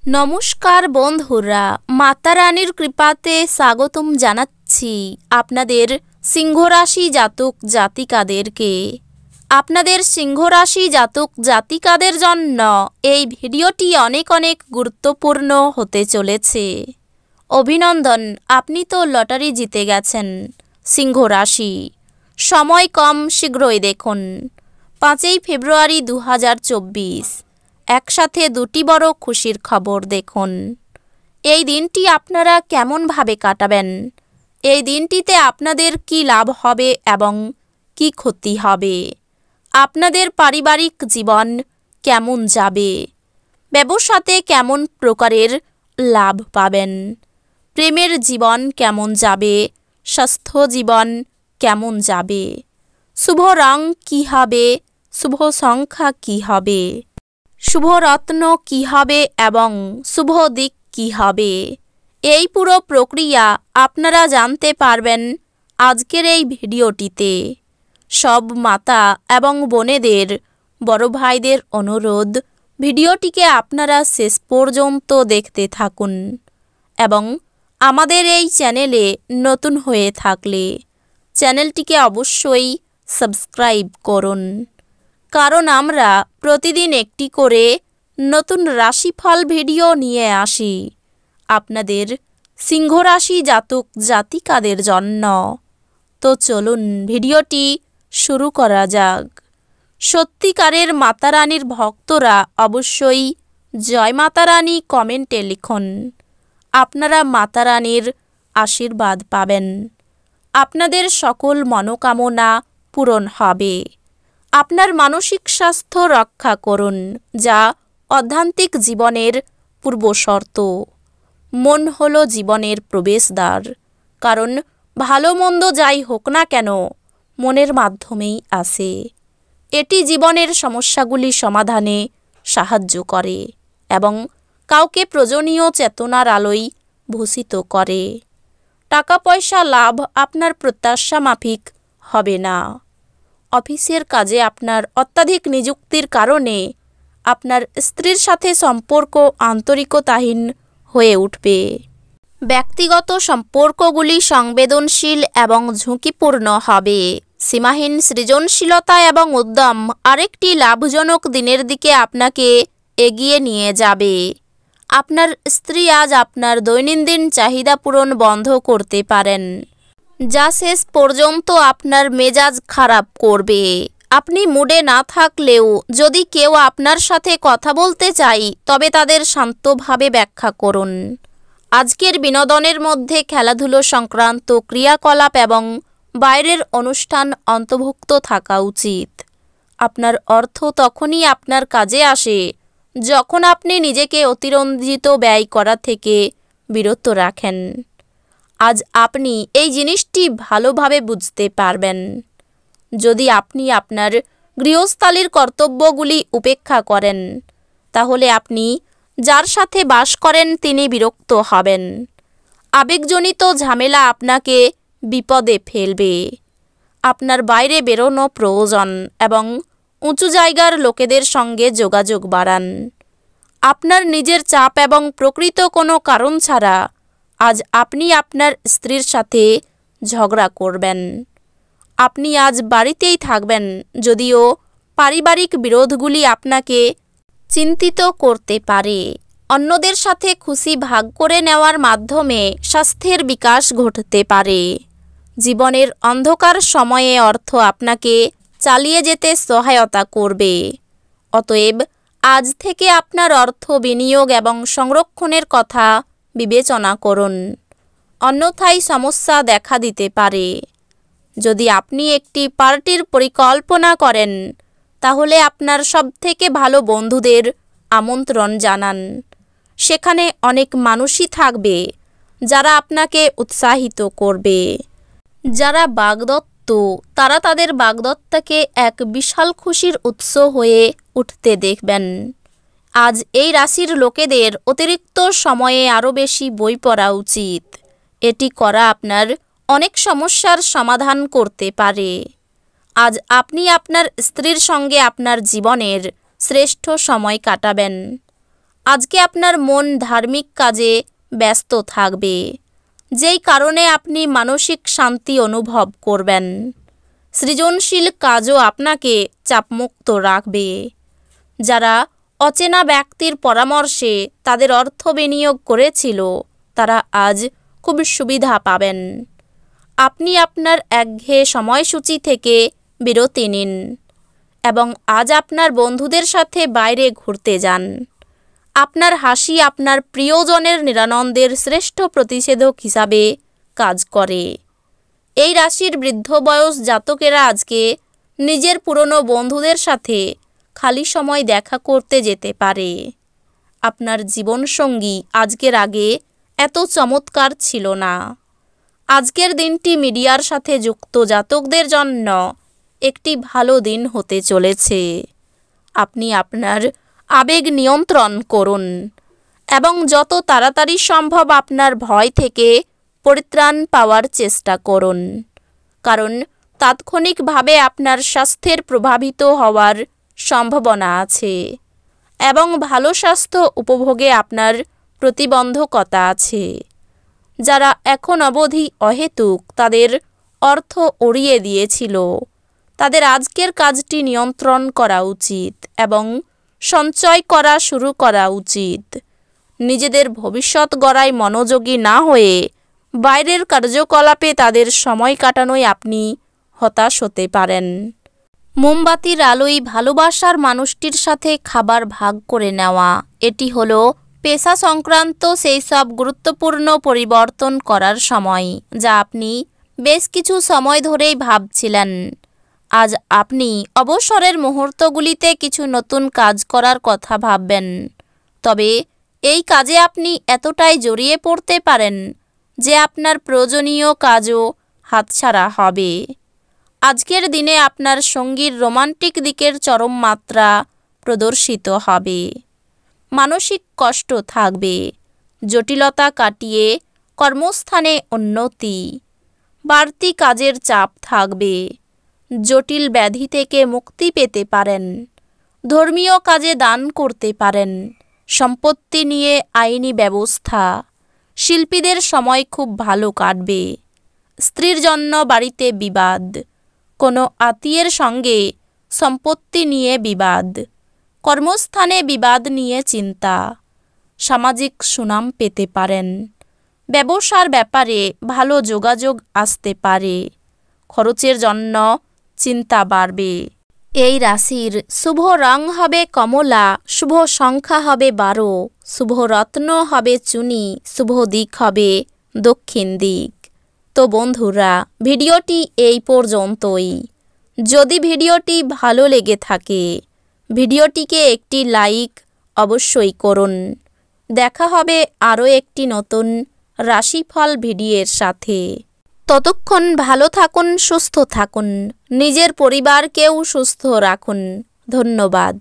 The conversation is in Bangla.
নমস্কার বন্ধুরা, মাতা রানীর কৃপাতে স্বাগতম জানাচ্ছি আপনাদের সিংহ রাশি জাতক জাতিকাদেরকে। আপনাদের সিংহ রাশি জাতক জাতিকাদের জন্য এই ভিডিওটি অনেক অনেক গুরুত্বপূর্ণ হতে চলেছে। অভিনন্দন, আপনি তো লটারি জিতে গেছেন। সিংহ রাশি, সময় কম, শীঘ্রই দেখুন। 5 ফেব্রুয়ারি 2024 একসাথে দুটি বড় খুশির খবর দেখুন। এই দিনটি আপনারা কেমনভাবে কাটাবেন? এই দিনটিতে আপনাদের কি লাভ হবে এবং কি ক্ষতি হবে? আপনাদের পারিবারিক জীবন কেমন যাবে? ব্যবসাতে কেমন প্রকারের লাভ পাবেন? প্রেমের জীবন কেমন যাবে? স্বাস্থ্য জীবন কেমন যাবে? শুভ রং কী হবে? শুভ সংখ্যা কী হবে? শুভ রত্ন কী হবে এবং শুভ দিক কী হবে? এই পুরো প্রক্রিয়া আপনারা জানতে পারবেন আজকের এই ভিডিওটিতে। সব মাতা এবং বোনেদের, বড় ভাইদের অনুরোধ, ভিডিওটিকে আপনারা শেষ পর্যন্ত দেখতে থাকুন এবং আমাদের এই চ্যানেলে নতুন হয়ে থাকলে চ্যানেলটিকে অবশ্যই সাবস্ক্রাইব করুন, কারণ আমরা প্রতিদিন একটি করে নতুন রাশিফল ভিডিও নিয়ে আসি আপনাদের সিংহ রাশি জাতক জাতিকাদের জন্য। তো চলুন ভিডিওটি শুরু করা যাক। সত্যিকারের মাতা রানীর ভক্তরা অবশ্যই জয় মাতা রানী কমেন্টে লিখুন। আপনারা মাতা রানীর আশীর্বাদ পাবেন। আপনাদের সকল মনোকামনা পূরণ হবে। আপনার মানসিক স্বাস্থ্য রক্ষা করুন, যা অধ্যাত্মিক জীবনের পূর্বশর্ত। মন হলো জীবনের প্রবেশদ্বার, কারণ ভালো মন্দ যাই হোক না কেন মনের মাধ্যমেই আসে। এটি জীবনের সমস্যাগুলি সমাধানে সাহায্য করে এবং কাউকে প্রয়োজনীয় চেতনার আলোয় ভূষিত করে। টাকা পয়সা লাভ আপনার প্রত্যাশা মাফিক হবে না। অফিসের কাজে আপনার অত্যাধিক নিযুক্তির কারণে আপনার স্ত্রীর সাথে সম্পর্ক আন্তরিকতাহীন হয়ে উঠবে। ব্যক্তিগত সম্পর্কগুলি সংবেদনশীল এবং ঝুঁকিপূর্ণ হবে। সীমাহীন সৃজনশীলতা এবং উদ্যম আরেকটি লাভজনক দিনের দিকে আপনাকে এগিয়ে নিয়ে যাবে। আপনার স্ত্রী আজ আপনার দৈনন্দিন চাহিদা পূরণ বন্ধ করতে পারেন, যা শেষ পর্যন্ত আপনার মেজাজ খারাপ করবে। আপনি মুডে না থাকলেও যদি কেউ আপনার সাথে কথা বলতে চায়, তবে তাদের শান্তভাবে ব্যাখ্যা করুন। আজকের বিনোদনের মধ্যে খেলাধুলো সংক্রান্ত ক্রিয়াকলাপ এবং বাইরের অনুষ্ঠান অন্তর্ভুক্ত থাকা উচিত। আপনার অর্থ তখনই আপনার কাজে আসে যখন আপনি নিজেকে অতিরঞ্জিত ব্যয় করা থেকে বিরত রাখেন। আজ আপনি এই জিনিসটি ভালোভাবে বুঝতে পারবেন। যদি আপনি আপনার গৃহস্থালীর কর্তব্যগুলি উপেক্ষা করেন, তাহলে আপনি যার সাথে বাস করেন তিনি বিরক্ত হবেন। আবেগজনিত ঝামেলা আপনাকে বিপদে ফেলবে। আপনার বাইরে বেরোনো প্রয়োজন এবং উঁচু জায়গার লোকেদের সঙ্গে যোগাযোগ বাড়ান। আপনার নিজের চাপ এবং প্রকৃত কোনো কারণ ছাড়া আজ আপনি আপনার স্ত্রীর সাথে ঝগড়া করবেন। আপনি আজ বাড়িতেই থাকবেন, যদিও পারিবারিক বিরোধগুলি আপনাকে চিন্তিত করতে পারে। অন্যদের সাথে খুশি ভাগ করে নেওয়ার মাধ্যমে স্বাস্থ্যের বিকাশ ঘটতে পারে। জীবনের অন্ধকার সময়ে অর্থ আপনাকে চালিয়ে যেতে সহায়তা করবে। অতএব আজ থেকে আপনার অর্থ বিনিয়োগ এবং সংরক্ষণের কথা বিবেচনা করুন, অন্যথায় সমস্যা দেখা দিতে পারে। যদি আপনি একটি পার্টির পরিকল্পনা করেন, তাহলে আপনার সবথেকে ভালো বন্ধুদের আমন্ত্রণ জানান। সেখানে অনেক মানুষই থাকবে যারা আপনাকে উৎসাহিত করবে। যারা বাগদত্ত, তারা তাদের বাগদত্তাকে এক বিশাল খুশির উৎস হয়ে উঠতে দেখবেন। আজ এই রাশির লোকেদের অতিরিক্ত সময়ে আরও বেশি বই পড়া উচিত। এটি করা আপনার অনেক সমস্যার সমাধান করতে পারে। আজ আপনি আপনার স্ত্রীর সঙ্গে আপনার জীবনের শ্রেষ্ঠ সময় কাটাবেন। আজকে আপনার মন ধার্মিক কাজে ব্যস্ত থাকবে, যেই কারণে আপনি মানসিক শান্তি অনুভব করবেন। সৃজনশীল কাজও আপনাকে চাপমুক্ত রাখবে। যারা অচেনা ব্যক্তির পরামর্শে তাদের অর্থ বিনিয়োগ করেছিল, তারা আজ খুব সুবিধা পাবেন। আপনি আপনার একঘেয়ে সময়সূচি থেকে বিরতি নিন এবং আজ আপনার বন্ধুদের সাথে বাইরে ঘুরতে যান। আপনার হাসি আপনার প্রিয়জনের নিরানন্দের শ্রেষ্ঠ প্রতিষেধক হিসাবে কাজ করে। এই রাশির বৃদ্ধ বয়স জাতকেরা আজকে নিজের পুরনো বন্ধুদের সাথে খালি সময় দেখা করতে যেতে পারে। আপনার জীবনসঙ্গী আজকের আগে এত চমৎকার ছিল না। আজকের দিনটি মিডিয়ার সাথে যুক্ত জাতকদের জন্য একটি ভালো দিন হতে চলেছে। আপনি আপনার আবেগ নিয়ন্ত্রণ করুন এবং যত তাড়াতাড়ি সম্ভব আপনার ভয় থেকে পরিত্রাণ পাওয়ার চেষ্টা করুন, কারণ তাৎক্ষণিকভাবে আপনার স্বাস্থ্যের প্রভাবিত হওয়ার সম্ভাবনা আছে এবং ভালো স্বাস্থ্য উপভোগে আপনার প্রতিবন্ধকতা আছে। যারা এখন অবধি অহেতুক তাদের অর্থ উড়িয়ে দিয়েছিল, তাদের আজকের কাজটি নিয়ন্ত্রণ করা উচিত এবং সঞ্চয় করা শুরু করা উচিত। নিজেদের ভবিষ্যৎ গড়ায় মনোযোগী না হয়ে বাইরের কার্যকলাপে তাদের সময় কাটানোয় আপনি হতাশ হতে পারেন। মোমবাতির আলোয় ভালোবাসার মানুষটির সাথে খাবার ভাগ করে নেওয়া, এটি হলো পেশা সংক্রান্ত সেই সব গুরুত্বপূর্ণ পরিবর্তন করার সময় যা আপনি বেশ কিছু সময় ধরেই ভাবছিলেন। আজ আপনি অবসরের মুহূর্তগুলিতে কিছু নতুন কাজ করার কথা ভাববেন, তবে এই কাজে আপনি এতটাই জড়িয়ে পড়তে পারেন যে আপনার প্রয়োজনীয় কাজও হাতছাড়া হবে। আজকের দিনে আপনার সঙ্গীর রোমান্টিক দিকের চরম মাত্রা প্রদর্শিত হবে। মানসিক কষ্ট থাকবে, জটিলতা কাটিয়ে কর্মস্থানে উন্নতি, বাড়তি কাজের চাপ থাকবে, জটিল ব্যাধি থেকে মুক্তি পেতে পারেন, ধর্মীয় কাজে দান করতে পারেন, সম্পত্তি নিয়ে আইনি ব্যবস্থা, শিল্পীদের সময় খুব ভালো কাটবে। স্ত্রীর জন্য বাড়িতে বিবাদ, কোনো আত্মীয়ের সঙ্গে সম্পত্তি নিয়ে বিবাদ, কর্মস্থানে বিবাদ নিয়ে চিন্তা, সামাজিক সুনাম পেতে পারেন, ব্যবসার ব্যাপারে ভালো যোগাযোগ আসতে পারে, খরচের জন্য চিন্তা বাড়বে। এই রাশির শুভ রং হবে কমলা, শুভ সংখ্যা হবে 12, শুভ রত্ন হবে চুনি, শুভ দিক হবে দক্ষিণ দিক। তো বন্ধুরা, ভিডিওটি এই পর্যন্তই। যদি ভিডিওটি ভালো লেগে থাকে ভিডিওটিকে একটি লাইক অবশ্যই করুন। দেখা হবে আরও একটি নতুন রাশিফল ভিডিওর সাথে। ততক্ষণ ভালো থাকুন, সুস্থ থাকুন, নিজের পরিবারকেও সুস্থ রাখুন। ধন্যবাদ।